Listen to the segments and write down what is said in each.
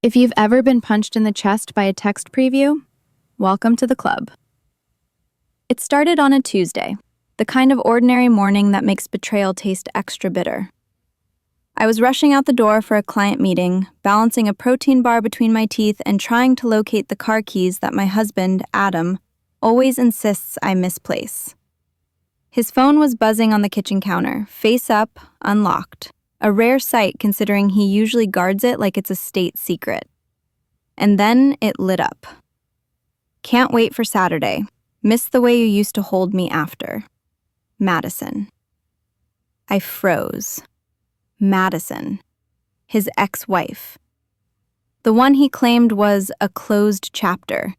If you've ever been punched in the chest by a text preview, welcome to the club. It started on a Tuesday, the kind of ordinary morning that makes betrayal taste extra bitter. I was rushing out the door for a client meeting, balancing a protein bar between my teeth and trying to locate the car keys that my husband, Adam, always insists I misplace. His phone was buzzing on the kitchen counter, face up, unlocked. A rare sight considering he usually guards it like it's a state secret. And then it lit up. Can't wait for Saturday. Miss the way you used to hold me after. Madison. I froze. Madison. His ex-wife. The one he claimed was a closed chapter.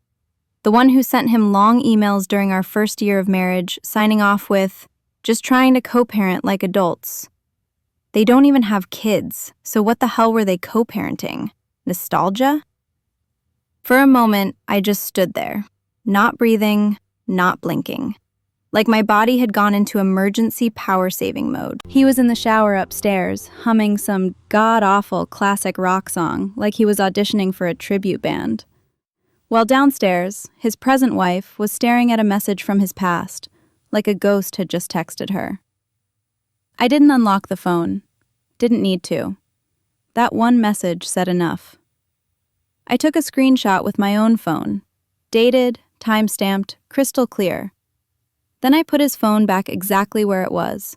The one who sent him long emails during our first year of marriage, signing off with, "Just trying to co-parent like adults." They don't even have kids, so what the hell were they co-parenting? Nostalgia? For a moment, I just stood there, not breathing, not blinking. Like my body had gone into emergency power-saving mode. He was in the shower upstairs, humming some god-awful classic rock song, like he was auditioning for a tribute band. While downstairs, his present wife was staring at a message from his past, like a ghost had just texted her. I didn't unlock the phone. Didn't need to. That one message said enough. I took a screenshot with my own phone. Dated, time-stamped, crystal clear. Then I put his phone back exactly where it was,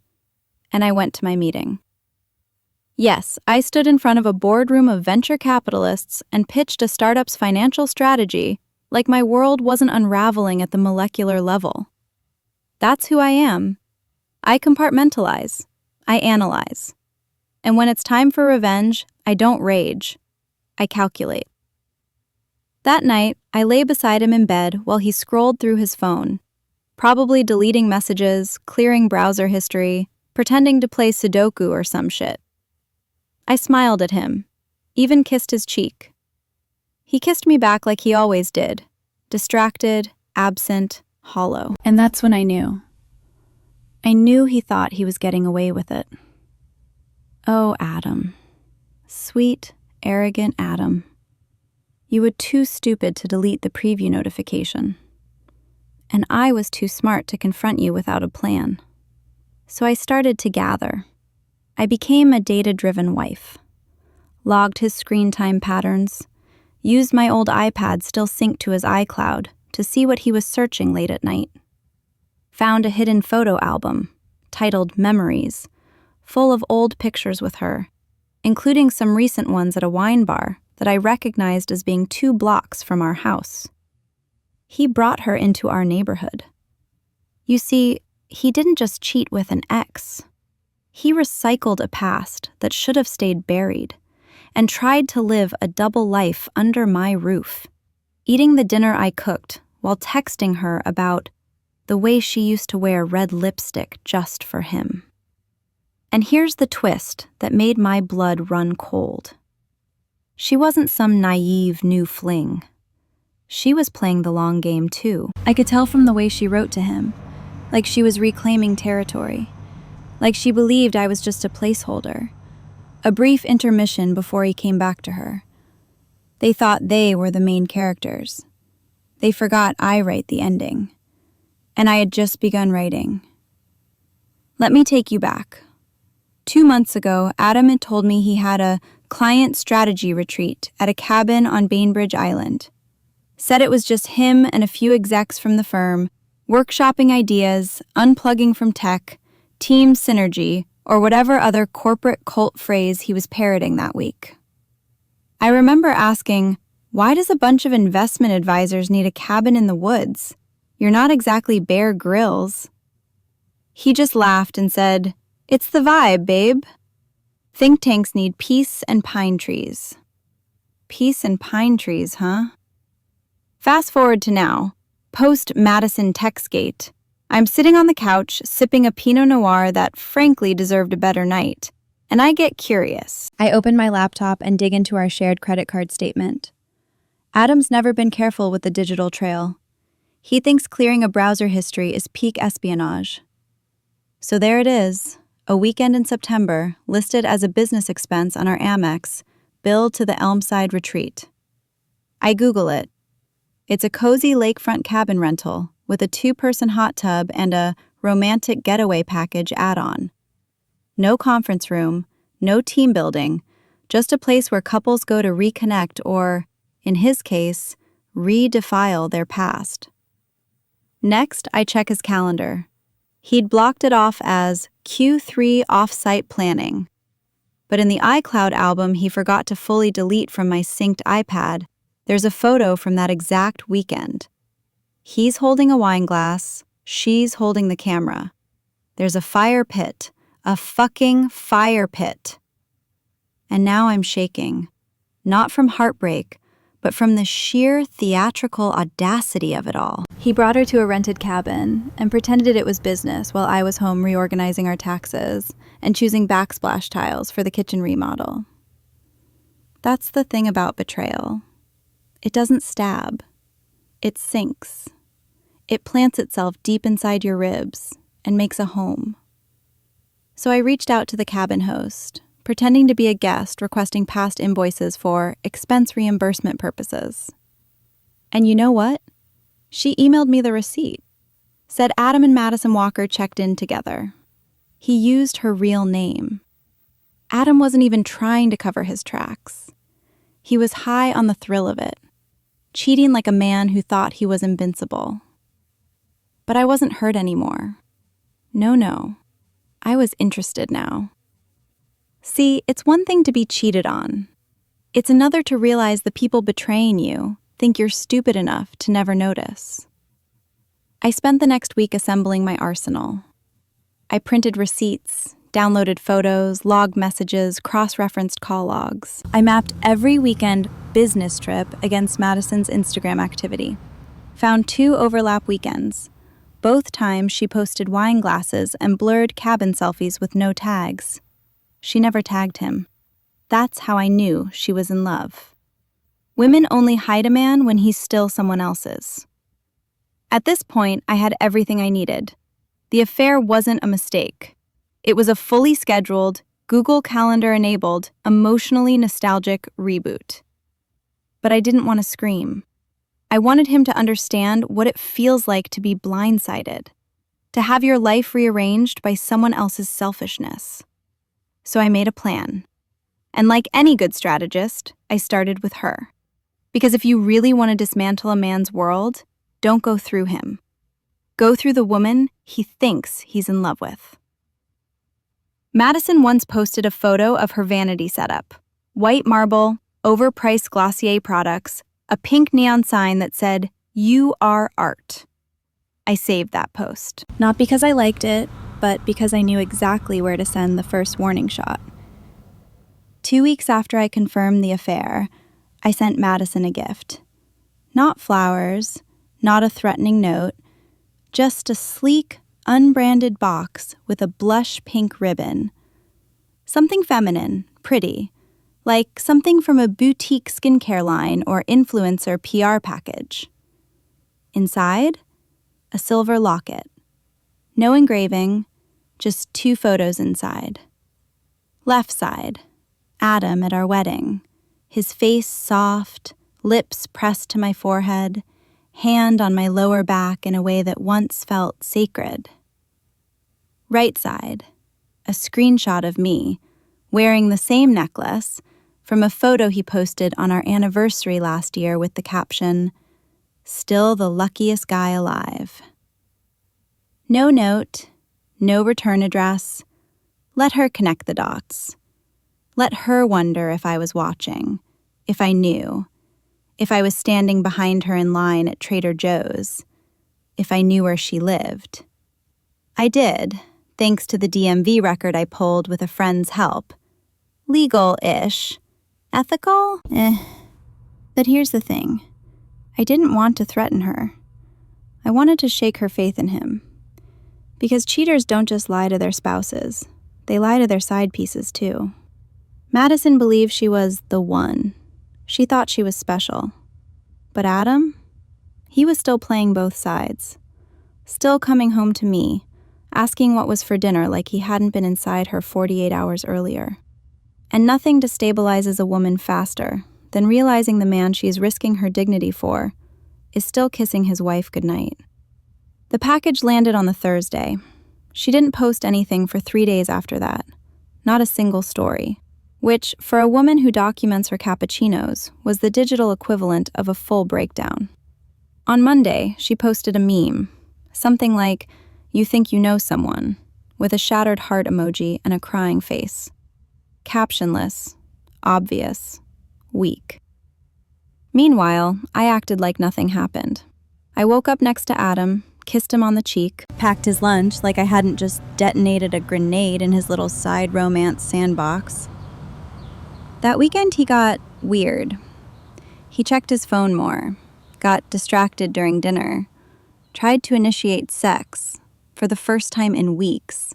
and I went to my meeting. Yes, I stood in front of a boardroom of venture capitalists and pitched a startup's financial strategy like my world wasn't unraveling at the molecular level. That's who I am. I compartmentalize. I analyze. And when it's time for revenge, I don't rage. I calculate. That night, I lay beside him in bed while he scrolled through his phone, probably deleting messages, clearing browser history, pretending to play Sudoku or some shit. I smiled at him, even kissed his cheek. He kissed me back like he always did, distracted, absent, hollow. And that's when I knew. I knew he thought he was getting away with it. Oh, Adam. Sweet, arrogant Adam. You were too stupid to delete the preview notification. And I was too smart to confront you without a plan. So I started to gather. I became a data-driven wife. Logged his screen time patterns. Used my old iPad still synced to his iCloud to see what he was searching late at night. Found a hidden photo album, titled Memories, full of old pictures with her, including some recent ones at a wine bar that I recognized as being 2 blocks from our house. He brought her into our neighborhood. You see, he didn't just cheat with an ex. He recycled a past that should have stayed buried and tried to live a double life under my roof, eating the dinner I cooked while texting her about the way she used to wear red lipstick just for him. And here's the twist that made my blood run cold. She wasn't some naive new fling. She was playing the long game too. I could tell from the way she wrote to him, like she was reclaiming territory, like she believed I was just a placeholder, a brief intermission before he came back to her. They thought they were the main characters. They forgot I write the ending. And I had just begun writing. Let me take you back. 2 months ago, Adam had told me he had a client strategy retreat at a cabin on Bainbridge Island. Said it was just him and a few execs from the firm, workshopping ideas, unplugging from tech, team synergy, or whatever other corporate cult phrase he was parroting that week. I remember asking, why does a bunch of investment advisors need a cabin in the woods? You're not exactly Bear Grylls. He just laughed and said, "It's the vibe, babe. Think tanks need peace and pine trees." Peace and pine trees, huh? Fast forward to now, post-Madison Techsgate. I'm sitting on the couch, sipping a Pinot Noir that frankly deserved a better night, and I get curious. I open my laptop and dig into our shared credit card statement. Adam's never been careful with the digital trail. He thinks clearing a browser history is peak espionage. So there it is, a weekend in September, listed as a business expense on our Amex, Bill to the Elmside Retreat. I Google it. It's a cozy lakefront cabin rental with a 2-person hot tub and a romantic getaway package add-on. No conference room, no team building, just a place where couples go to reconnect or, in his case, redefile their past. Next, I check his calendar. He'd blocked it off as Q3 off-site planning. But in the iCloud album he forgot to fully delete from my synced iPad, there's a photo from that exact weekend. He's holding a wine glass, she's holding the camera. There's a fire pit, a fucking fire pit. And now I'm shaking, not from heartbreak, but from the sheer theatrical audacity of it all. He brought her to a rented cabin and pretended it was business while I was home reorganizing our taxes and choosing backsplash tiles for the kitchen remodel. That's the thing about betrayal. It doesn't stab. It sinks. It plants itself deep inside your ribs and makes a home. So I reached out to the cabin host, pretending to be a guest requesting past invoices for expense reimbursement purposes. And you know what? She emailed me the receipt. Said Adam and Madison Walker checked in together. He used her real name. Adam wasn't even trying to cover his tracks. He was high on the thrill of it, cheating like a man who thought he was invincible. But I wasn't hurt anymore. No. I was interested now. See, it's one thing to be cheated on. It's another to realize the people betraying you think you're stupid enough to never notice. I spent the next week assembling my arsenal. I printed receipts, downloaded photos, logged messages, cross-referenced call logs. I mapped every weekend business trip against Madison's Instagram activity. Found 2 overlap weekends. Both times she posted wine glasses and blurred cabin selfies with no tags. She never tagged him. That's how I knew she was in love. Women only hide a man when he's still someone else's. At this point, I had everything I needed. The affair wasn't a mistake. It was a fully scheduled, Google Calendar-enabled, emotionally nostalgic reboot. But I didn't want to scream. I wanted him to understand what it feels like to be blindsided, to have your life rearranged by someone else's selfishness. So I made a plan. And like any good strategist, I started with her. Because if you really want to dismantle a man's world, don't go through him. Go through the woman he thinks he's in love with. Madison once posted a photo of her vanity setup. White marble, overpriced Glossier products, a pink neon sign that said, "You are art." I saved that post. Not because I liked it, but because I knew exactly where to send the first warning shot. 2 weeks after I confirmed the affair, I sent Madison a gift. Not flowers, not a threatening note, just a sleek, unbranded box with a blush pink ribbon. Something feminine, pretty, like something from a boutique skincare line or influencer PR package. Inside, a silver locket. No engraving, just 2 photos inside. Left side, Adam at our wedding, his face soft, lips pressed to my forehead, hand on my lower back in a way that once felt sacred. Right side, a screenshot of me, wearing the same necklace, from a photo he posted on our anniversary last year with the caption, "Still the luckiest guy alive." No note, no return address. Let her connect the dots. Let her wonder if I was watching, if I knew, if I was standing behind her in line at Trader Joe's, if I knew where she lived. I did, thanks to the DMV record I pulled with a friend's help. Legal-ish. Ethical? But here's the thing. I didn't want to threaten her. I wanted to shake her faith in him. Because cheaters don't just lie to their spouses. They lie to their side pieces, too. Madison believed she was the one. She thought she was special. But Adam? He was still playing both sides. Still coming home to me, asking what was for dinner like he hadn't been inside her 48 hours earlier. And nothing destabilizes a woman faster than realizing the man she is risking her dignity for is still kissing his wife goodnight. The package landed on the Thursday. She didn't post anything for 3 days after that. Not a single story, which, for a woman who documents her cappuccinos, was the digital equivalent of a full breakdown. On Monday, she posted a meme, something like, "You think you know someone," with a shattered heart emoji and a crying face. Captionless, obvious, weak. Meanwhile, I acted like nothing happened. I woke up next to Adam, kissed him on the cheek, packed his lunch like I hadn't just detonated a grenade in his little side romance sandbox. That weekend he got weird. He checked his phone more, got distracted during dinner, tried to initiate sex for the first time in weeks,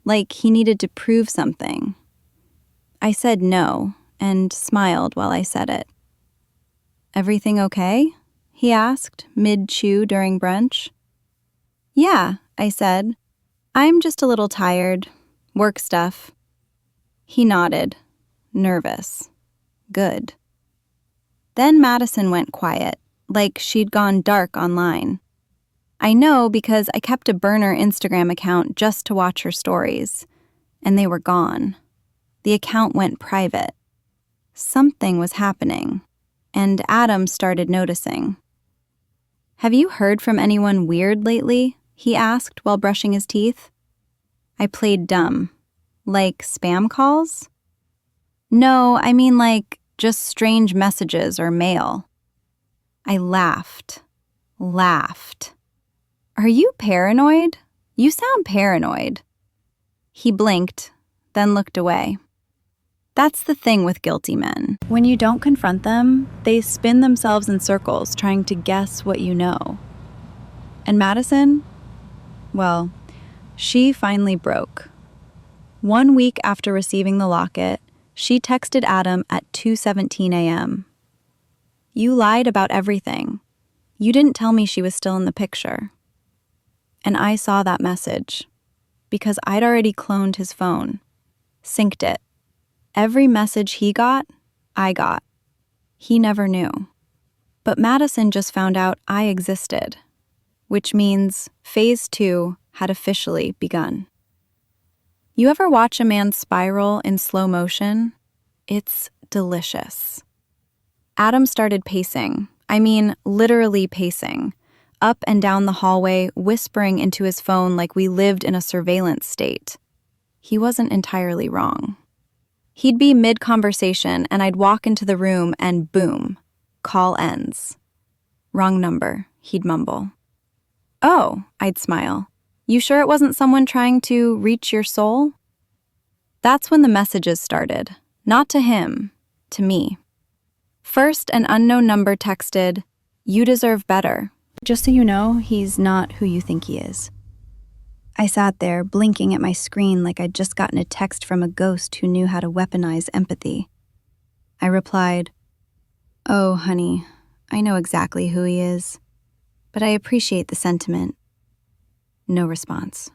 like he needed to prove something. I said no and smiled while I said it. "Everything okay?" he asked, mid-chew during brunch. "Yeah," I said. "I'm just a little tired. Work stuff." He nodded, nervous. Good. Then Madison went quiet, like she'd gone dark online. I know because I kept a burner Instagram account just to watch her stories, and they were gone. The account went private. Something was happening, and Adam started noticing. "Have you heard from anyone weird lately?" he asked while brushing his teeth. I played dumb. Like spam calls? No, I mean like just strange messages or mail. I laughed. "Are you paranoid? You sound paranoid." He blinked, then looked away. That's the thing with guilty men. When you don't confront them, they spin themselves in circles trying to guess what you know. And Madison? Well, she finally broke. 1 week after receiving the locket, she texted Adam at 2:17 a.m. "You lied about everything. You didn't tell me she was still in the picture." And I saw that message because I'd already cloned his phone, synced it. Every message he got, I got. He never knew. But Madison just found out I existed, which means phase 2 had officially begun. You ever watch a man spiral in slow motion? It's delicious. Adam started pacing, literally pacing, up and down the hallway, whispering into his phone like we lived in a surveillance state. He wasn't entirely wrong. He'd be mid-conversation and I'd walk into the room and boom, call ends. "Wrong number," he'd mumble. "Oh," I'd smile. "You sure it wasn't someone trying to reach your soul?" That's when the messages started. Not to him, to me. First, an unknown number texted, "You deserve better. Just so you know, he's not who you think he is." I sat there, blinking at my screen like I'd just gotten a text from a ghost who knew how to weaponize empathy. I replied, "Oh, honey, I know exactly who he is, but I appreciate the sentiment." No response.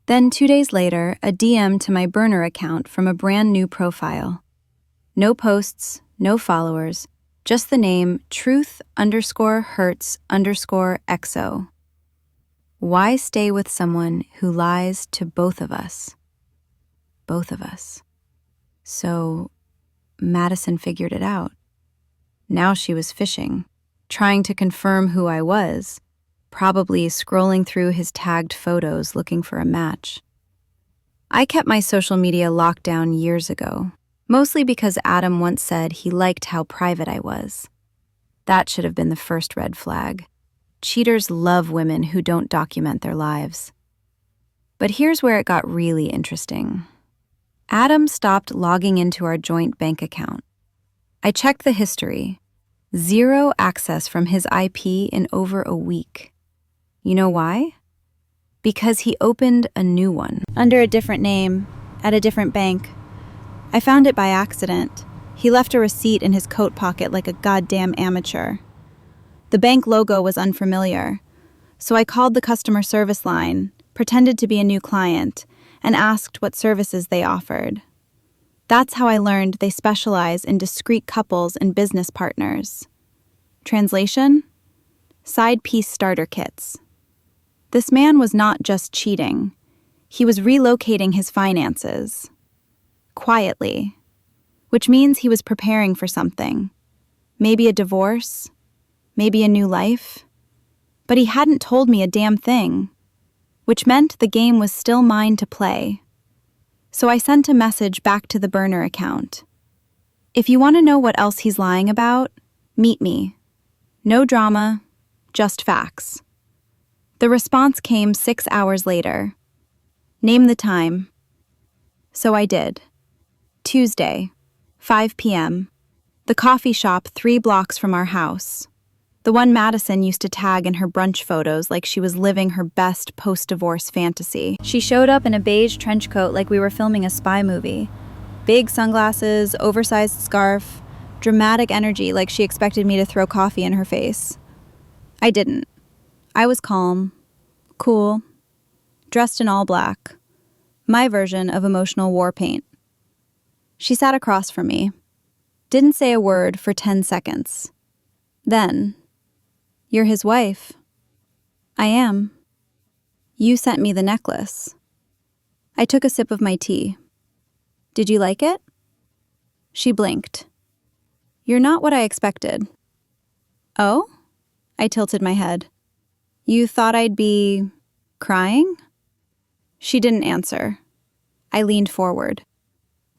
Then 2 days later, a DM to my burner account from a brand new profile. No posts, no followers, just the name truth_hurts_XO. Why stay with someone who lies to both of us? Both of us. So Madison figured it out. Now she was fishing, trying to confirm who I was, probably scrolling through his tagged photos looking for a match. I kept my social media locked down years ago, mostly because Adam once said he liked how private I was. That should have been the first red flag. Cheaters love women who don't document their lives. But here's where it got really interesting. Adam stopped logging into our joint bank account. I checked the history. 0 access from his IP in over a week. You know why? Because he opened a new one. Under a different name, at a different bank. I found it by accident. He left a receipt in his coat pocket like a goddamn amateur. The bank logo was unfamiliar, so I called the customer service line, pretended to be a new client, and asked what services they offered. That's how I learned they specialize in discreet couples and business partners. Translation? Side piece starter kits. This man was not just cheating. He was relocating his finances. Quietly. Which means he was preparing for something. Maybe a divorce. Maybe a new life. But he hadn't told me a damn thing. Which meant the game was still mine to play. So I sent a message back to the burner account. If you want to know what else he's lying about, meet me. No drama, just facts. The response came 6 hours later. Name the time. So I did. Tuesday, 5 p.m. The coffee shop 3 blocks from our house. The one Madison used to tag in her brunch photos like she was living her best post-divorce fantasy. She showed up in a beige trench coat like we were filming a spy movie. Big sunglasses, oversized scarf, dramatic energy like she expected me to throw coffee in her face. I didn't. I was calm, cool, dressed in all black. My version of emotional war paint. She sat across from me. Didn't say a word for 10 seconds. Then, "You're his wife." "I am." "You sent me the necklace." I took a sip of my tea. "Did you like it?" She blinked. "You're not what I expected." "Oh?" I tilted my head. "You thought I'd be crying?" She didn't answer. I leaned forward.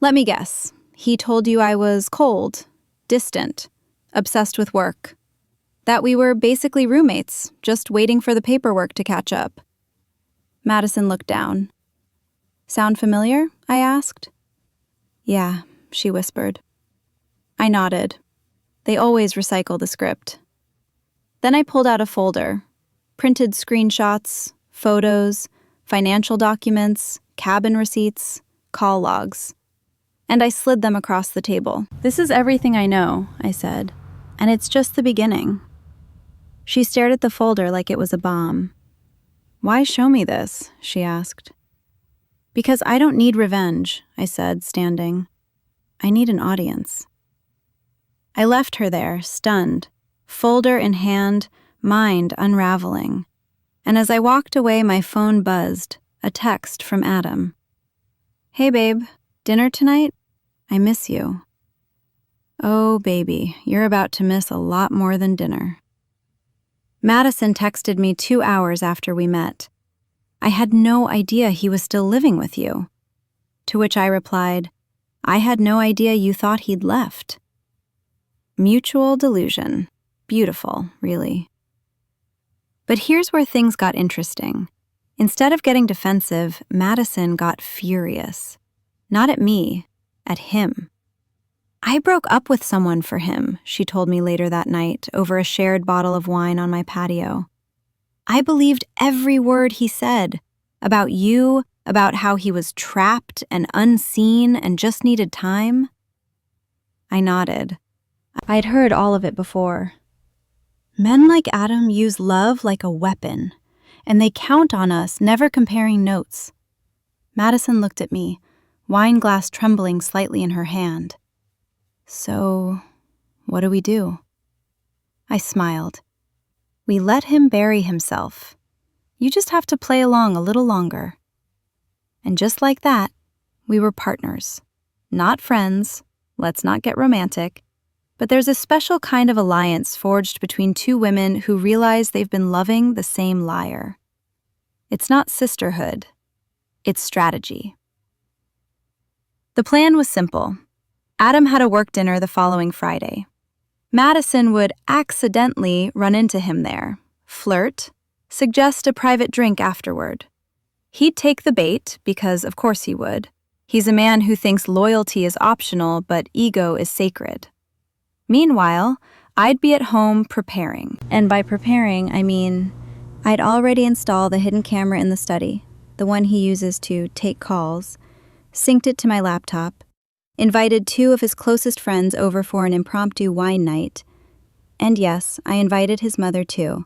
"Let me guess. He told you I was cold, distant, obsessed with work. That we were basically roommates, just waiting for the paperwork to catch up." Madison looked down. "Sound familiar?" I asked. "Yeah," she whispered. I nodded. They always recycle the script. Then I pulled out a folder. Printed screenshots, photos, financial documents, cabin receipts, call logs. And I slid them across the table. "This is everything I know," I said. "And it's just the beginning." She stared at the folder like it was a bomb. "Why show me this?" she asked. "Because I don't need revenge," I said, standing. "I need an audience." I left her there, stunned, folder in hand, mind unraveling. And as I walked away, my phone buzzed, a text from Adam. "Hey babe, dinner tonight? I miss you." Oh baby, you're about to miss a lot more than dinner. Madison texted me 2 hours after we met. "I had no idea he was still living with you." To which I replied, "I had no idea you thought he'd left." Mutual delusion. Beautiful, really. But here's where things got interesting. Instead of getting defensive, Madison got furious. Not at me, at him. "I broke up with someone for him," she told me later that night over a shared bottle of wine on my patio. "I believed every word he said about you, about how he was trapped and unseen and just needed time." I nodded. I'd heard all of it before. Men like Adam use love like a weapon, and they count on us, never comparing notes. Madison looked at me, wine glass trembling slightly in her hand. "So, what do we do?" I smiled. "We let him bury himself. You just have to play along a little longer." And just like that, we were partners. Not friends, let's not get romantic, but there's a special kind of alliance forged between two women who realize they've been loving the same liar. It's not sisterhood, it's strategy. The plan was simple. Adam had a work dinner the following Friday. Madison would accidentally run into him there, flirt, suggest a private drink afterward. He'd take the bait, because of course he would. He's a man who thinks loyalty is optional, but ego is sacred. Meanwhile, I'd be at home preparing. And by preparing, I mean I'd already installed the hidden camera in the study, the one he uses to take calls, synced it to my laptop, invited 2 of his closest friends over for an impromptu wine night. And yes, I invited his mother too,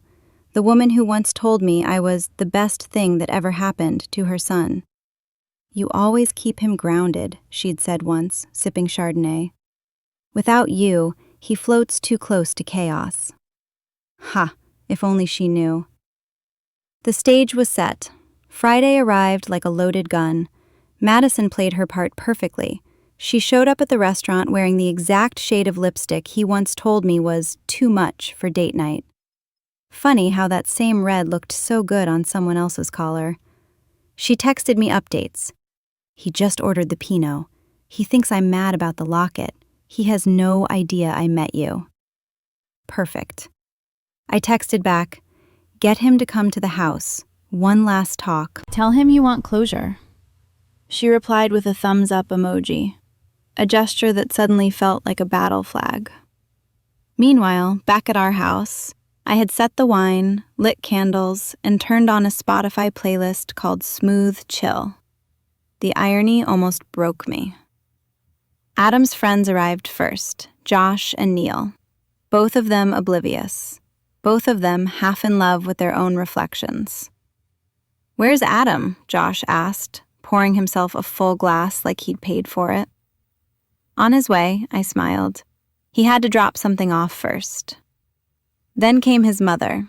the woman who once told me I was the best thing that ever happened to her son. "You always keep him grounded," she'd said once, sipping Chardonnay. "Without you, he floats too close to chaos." Ha, if only she knew. The stage was set. Friday arrived like a loaded gun. Madison played her part perfectly. She showed up at the restaurant wearing the exact shade of lipstick he once told me was too much for date night. Funny how that same red looked so good on someone else's collar. She texted me updates. "He just ordered the Pinot. He thinks I'm mad about the locket. He has no idea I met you." Perfect. I texted back, "Get him to come to the house. One last talk. Tell him you want closure." She replied with a thumbs up emoji, a gesture that suddenly felt like a battle flag. Meanwhile, back at our house, I had set the wine, lit candles, and turned on a Spotify playlist called Smooth Chill. The irony almost broke me. Adam's friends arrived first, Josh and Neil. Both of them oblivious. Both of them half in love with their own reflections. "Where's Adam?" Josh asked, pouring himself a full glass like he'd paid for it. "On his way," I smiled. "He had to drop something off first." Then came his mother.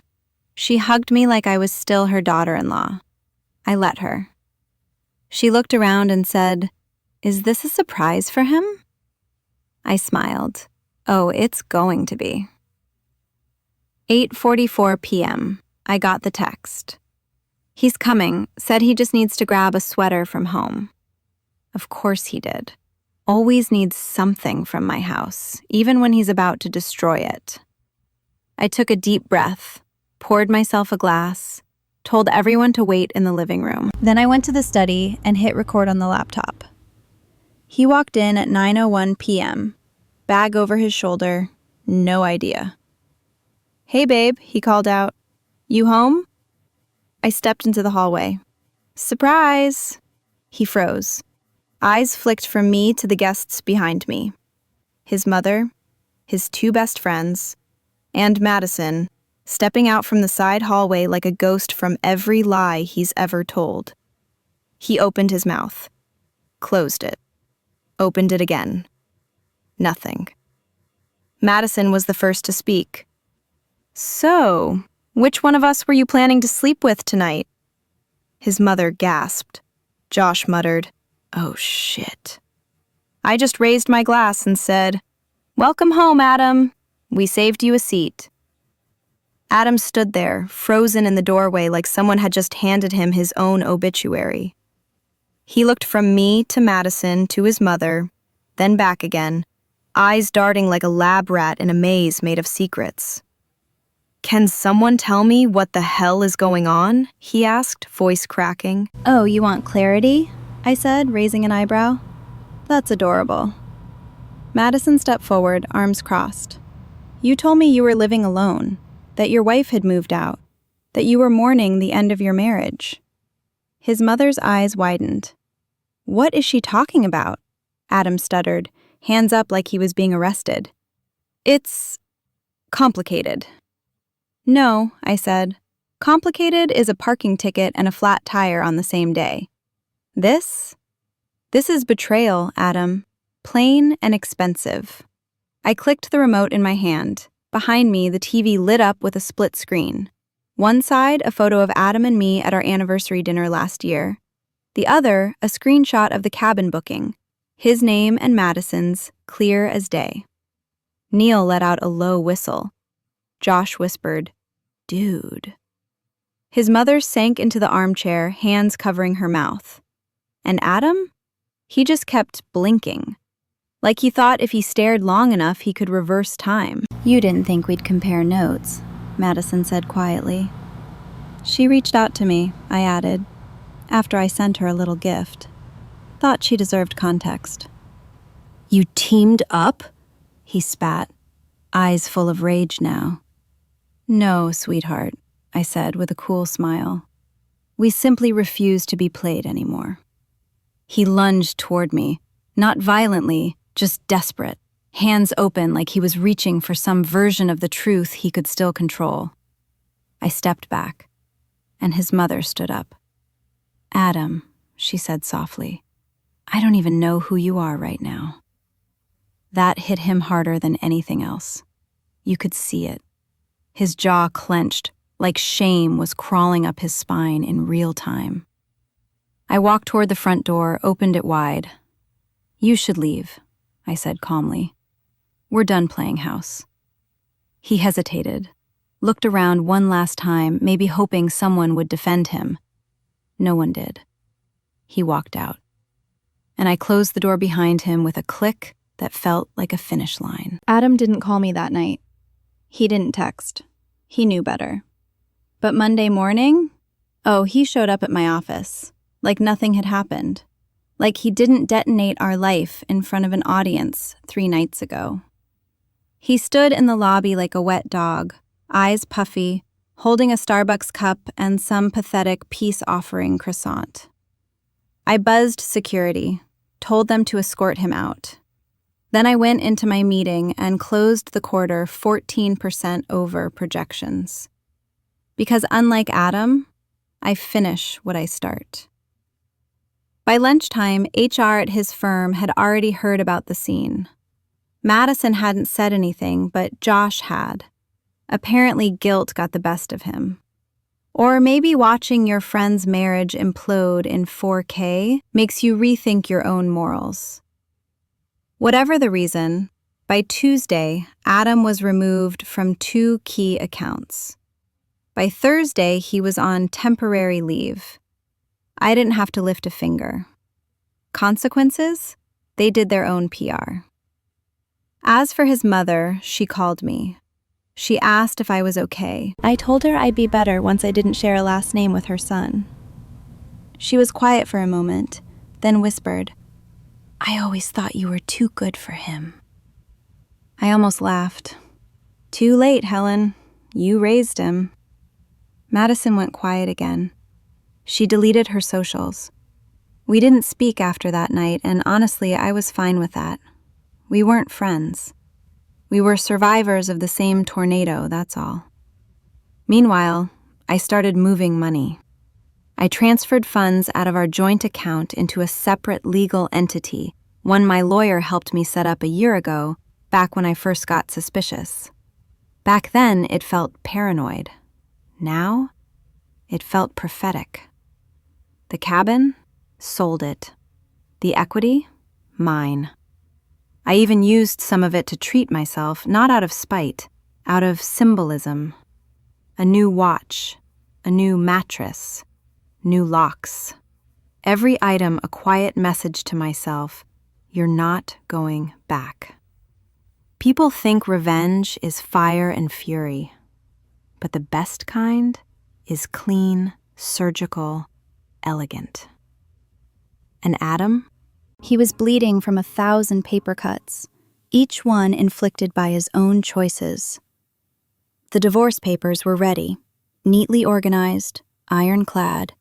She hugged me like I was still her daughter-in-law. I let her. She looked around and said, "Is this a surprise for him?" I smiled. "Oh, it's going to be." 8:44 p.m. I got the text. "He's coming, said he just needs to grab a sweater from home." Of course he did. Always needs something from my house, even when he's about to destroy it. I took a deep breath, poured myself a glass, told everyone to wait in the living room. Then I went to the study and hit record on the laptop. He walked in at 9:01 p.m., bag over his shoulder, no idea. "Hey babe," he called out. "You home?" I stepped into the hallway. "Surprise!" He froze. Eyes flicked from me to the guests behind me. His mother, his two best friends, and Madison, stepping out from the side hallway like a ghost from every lie he's ever told. He opened his mouth, closed it, opened it again. Nothing. Madison was the first to speak. "So, which one of us were you planning to sleep with tonight?" His mother gasped. Josh muttered, "Oh shit." I just raised my glass and said, "Welcome home, Adam. We saved you a seat." Adam stood there, frozen in the doorway like someone had just handed him his own obituary. He looked from me to Madison to his mother, then back again, eyes darting like a lab rat in a maze made of secrets. "Can someone tell me what the hell is going on?" he asked, voice cracking. "Oh, you want clarity?" I said, raising an eyebrow. "That's adorable." Madison stepped forward, arms crossed. "You told me you were living alone, that your wife had moved out, that you were mourning the end of your marriage." His mother's eyes widened. "What is she talking about?" Adam stuttered, hands up like he was being arrested. "It's complicated." "No," I said. "Complicated is a parking ticket and a flat tire on the same day. This is betrayal, Adam. Plain and expensive." I clicked the remote in my hand. Behind me, the TV lit up with a split screen. One side, a photo of Adam and me at our anniversary dinner last year. The other, a screenshot of the cabin booking. His name and Madison's, clear as day. Neil let out a low whistle. Josh whispered, "Dude." His mother sank into the armchair, hands covering her mouth. And Adam? He just kept blinking. Like he thought if he stared long enough, he could reverse time. "You didn't think we'd compare notes," Madison said quietly. "She reached out to me," I added, after I sent her a little gift. Thought she deserved context. "You teamed up?" he spat, eyes full of rage now. "No, sweetheart," I said with a cool smile. "We simply refuse to be played anymore." He lunged toward me, not violently, just desperate, hands open like he was reaching for some version of the truth he could still control. I stepped back, and his mother stood up. "Adam," she said softly. I don't even know who you are right now. That hit him harder than anything else. You could see it. His jaw clenched, like shame was crawling up his spine in real time. I walked toward the front door, opened it wide. You should leave, I said calmly. We're done playing house. He hesitated, looked around one last time, maybe hoping someone would defend him. No one did. He walked out. And I closed the door behind him with a click that felt like a finish line. Adam didn't call me that night. He didn't text. He knew better. But Monday morning, he showed up at my office, like nothing had happened. Like he didn't detonate our life in front of an audience 3 nights ago. He stood in the lobby like a wet dog, eyes puffy, holding a Starbucks cup and some pathetic peace-offering croissant. I buzzed security, told them to escort him out. Then I went into my meeting and closed the quarter 14% over projections. Because unlike Adam, I finish what I start. By lunchtime, HR at his firm had already heard about the scene. Madison hadn't said anything, but Josh had. Apparently, guilt got the best of him. Or maybe watching your friend's marriage implode in 4K makes you rethink your own morals. Whatever the reason, by Tuesday, Adam was removed from 2 key accounts. By Thursday, he was on temporary leave. I didn't have to lift a finger. Consequences? They did their own PR. As for his mother, she called me. She asked if I was okay. I told her I'd be better once I didn't share a last name with her son. She was quiet for a moment, then whispered, I always thought you were too good for him. I almost laughed. Too late, Helen. You raised him. Madison went quiet again. She deleted her socials. We didn't speak after that night, and honestly, I was fine with that. We weren't friends. We were survivors of the same tornado, that's all. Meanwhile, I started moving money. I transferred funds out of our joint account into a separate legal entity, one my lawyer helped me set up a year ago, back when I first got suspicious. Back then, it felt paranoid. Now, it felt prophetic. The cabin? Sold it. The equity? Mine. I even used some of it to treat myself, not out of spite, out of symbolism. A new watch, a new mattress, new locks. Every item a quiet message to myself, you're not going back. People think revenge is fire and fury, but the best kind is clean, surgical, elegant. And Adam? He was bleeding from 1,000 paper cuts, each one inflicted by his own choices. The divorce papers were ready, neatly organized, ironclad,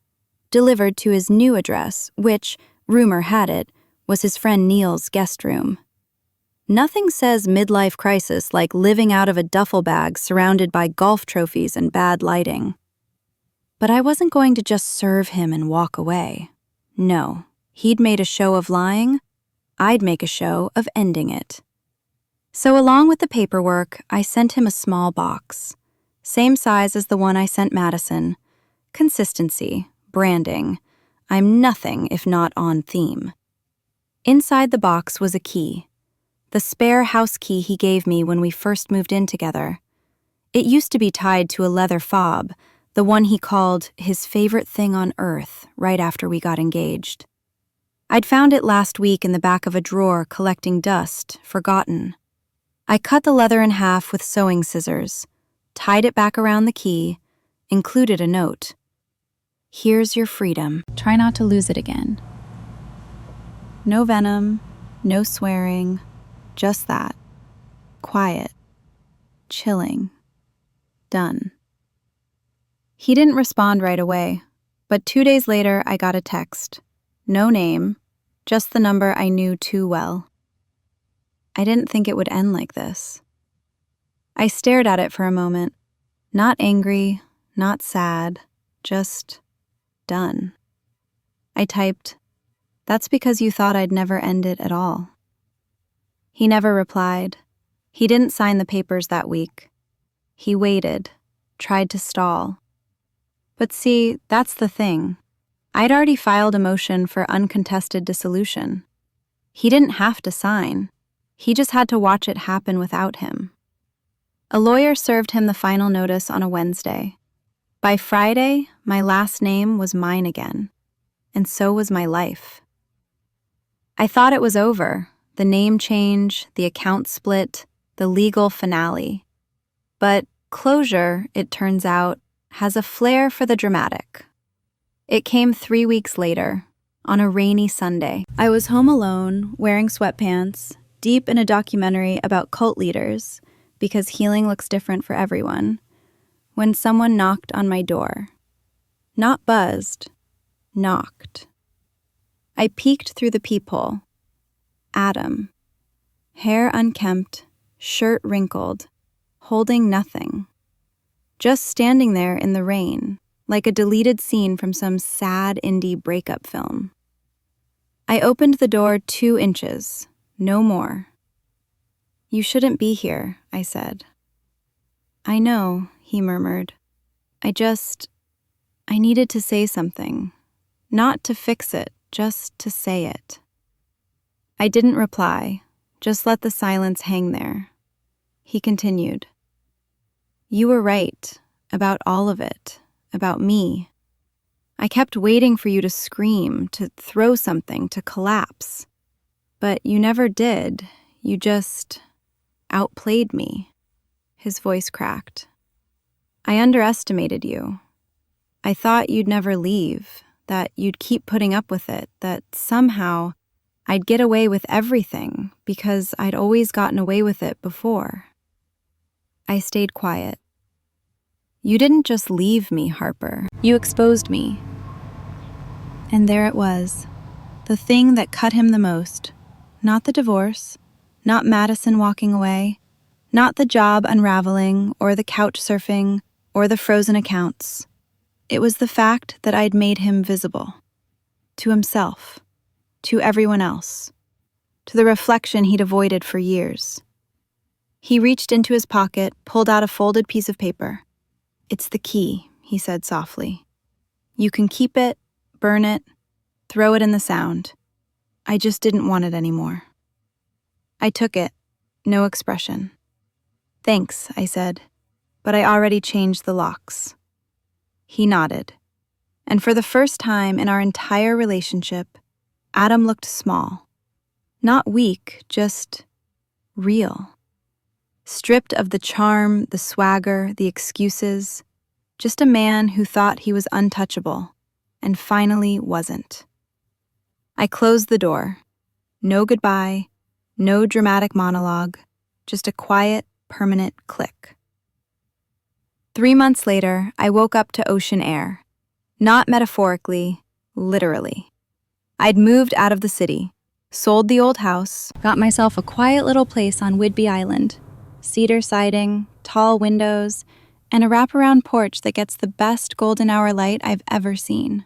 delivered to his new address, which, rumor had it, was his friend Neil's guest room. Nothing says midlife crisis like living out of a duffel bag surrounded by golf trophies and bad lighting. But I wasn't going to just serve him and walk away. No, he'd made a show of lying. I'd make a show of ending it. So along with the paperwork, I sent him a small box, same size as the one I sent Madison. Consistency, branding. I'm nothing if not on theme. Inside the box was a key, the spare house key he gave me when we first moved in together. It used to be tied to a leather fob, the one he called his favorite thing on earth right after we got engaged. I'd found it last week in the back of a drawer collecting dust, forgotten. I cut the leather in half with sewing scissors, tied it back around the key, included a note. Here's your freedom. Try not to lose it again. No venom, no swearing, just that. Quiet. Chilling. Done. He didn't respond right away, but 2 days later I got a text. No name, just the number I knew too well. I didn't think it would end like this. I stared at it for a moment, not angry, not sad, just done. I typed, "That's because you thought I'd never end it at all." He never replied. He didn't sign the papers that week. He waited, tried to stall. But see, that's the thing. I'd already filed a motion for uncontested dissolution. He didn't have to sign. He just had to watch it happen without him. A lawyer served him the final notice on a Wednesday. By Friday, my last name was mine again, and so was my life. I thought it was over, the name change, the account split, the legal finale. But closure, it turns out, has a flair for the dramatic. It came 3 weeks later, on a rainy Sunday. I was home alone, wearing sweatpants, deep in a documentary about cult leaders, because healing looks different for everyone, when someone knocked on my door. Not buzzed, knocked. I peeked through the peephole. Adam. Hair unkempt, shirt wrinkled, holding nothing. Just standing there in the rain, like a deleted scene from some sad indie breakup film. I opened the door 2 inches, no more. "You shouldn't be here," I said. "I know," he murmured. I needed to say something. Not to fix it, just to say it." I didn't reply, just let the silence hang there. He continued. "You were right, about all of it, about me. I kept waiting for you to scream, to throw something, to collapse. But you never did, you just outplayed me." His voice cracked. "I underestimated you. I thought you'd never leave, that you'd keep putting up with it, that somehow I'd get away with everything because I'd always gotten away with it before." I stayed quiet. "You didn't just leave me, Harper. You exposed me." And there it was, the thing that cut him the most. Not the divorce, not Madison walking away, not the job unraveling or the couch surfing or the frozen accounts. It was the fact that I'd made him visible. To himself. To everyone else. To the reflection he'd avoided for years. He reached into his pocket, pulled out a folded piece of paper. "It's the key," he said softly. "You can keep it, burn it, throw it in the sound. I just didn't want it anymore." I took it, no expression. "Thanks," I said, "but I already changed the locks." He nodded. And for the first time in our entire relationship, Adam looked small. Not weak, just real. Stripped of the charm, the swagger, the excuses. Just a man who thought he was untouchable, and finally wasn't. I closed the door. No goodbye, no dramatic monologue, just a quiet, permanent click. 3 months later, I woke up to ocean air. Not metaphorically, literally. I'd moved out of the city, sold the old house, got myself a quiet little place on Whidbey Island. Cedar siding, tall windows, and a wraparound porch that gets the best golden hour light I've ever seen.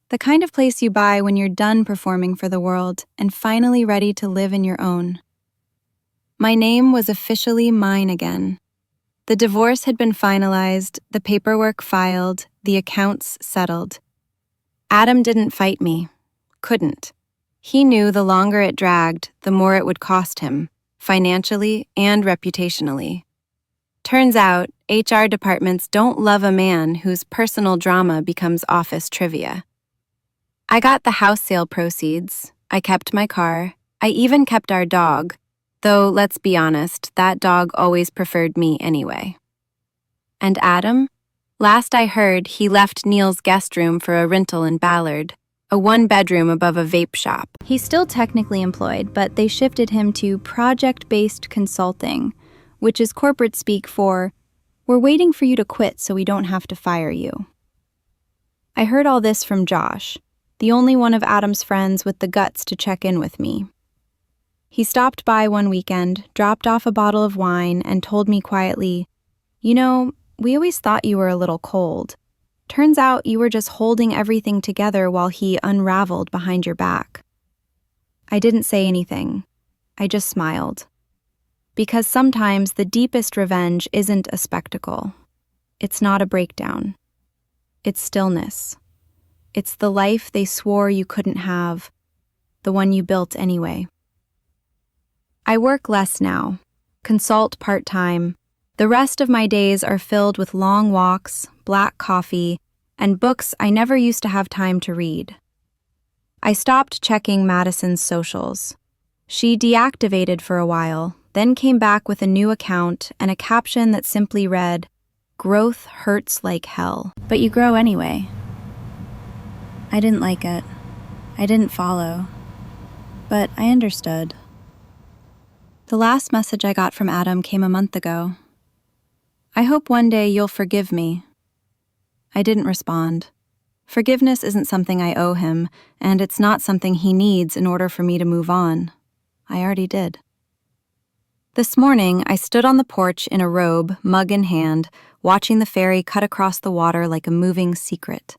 The kind of place you buy when you're done performing for the world and finally ready to live in your own. My name was officially mine again. The divorce had been finalized, the paperwork filed, the accounts settled. Adam didn't fight me. Couldn't. He knew the longer it dragged, the more it would cost him, financially and reputationally. Turns out, HR departments don't love a man whose personal drama becomes office trivia. I got the house sale proceeds, I kept my car, I even kept our dog, though let's be honest, that dog always preferred me anyway. And Adam? Last I heard, he left Neil's guest room for a rental in Ballard, a 1-bedroom above a vape shop. He's still technically employed, but they shifted him to project-based consulting, which is corporate speak for, "We're waiting for you to quit so we don't have to fire you." I heard all this from Josh, the only one of Adam's friends with the guts to check in with me. He stopped by one weekend, dropped off a bottle of wine, and told me quietly, "You know, we always thought you were a little cold." Turns out you were just holding everything together while he unraveled behind your back. I didn't say anything. I just smiled. Because sometimes the deepest revenge isn't a spectacle. It's not a breakdown. It's stillness. It's the life they swore you couldn't have, the one you built anyway. I work less now, consult part-time. The rest of my days are filled with long walks, black coffee, and books I never used to have time to read. I stopped checking Madison's socials. She deactivated for a while, then came back with a new account and a caption that simply read, "Growth hurts like hell, but you grow anyway." I didn't like it. I didn't follow. But I understood. The last message I got from Adam came a month ago. "I hope one day you'll forgive me." I didn't respond. Forgiveness isn't something I owe him, and it's not something he needs in order for me to move on. I already did. This morning, I stood on the porch in a robe, mug in hand, watching the ferry cut across the water like a moving secret.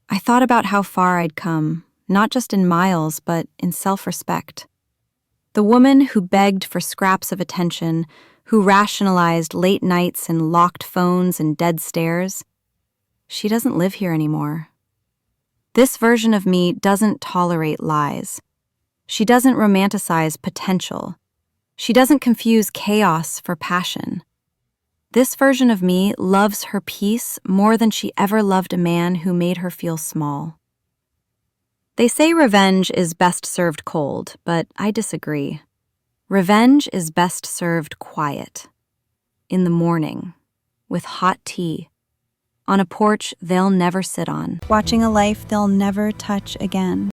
I thought about how far I'd come, not just in miles, but in self-respect. The woman who begged for scraps of attention, who rationalized late nights and locked phones and dead stares, she doesn't live here anymore. This version of me doesn't tolerate lies. She doesn't romanticize potential. She doesn't confuse chaos for passion. This version of me loves her peace more than she ever loved a man who made her feel small. They say revenge is best served cold, but I disagree. Revenge is best served quiet. In the morning, with hot tea, on a porch they'll never sit on, watching a life they'll never touch again.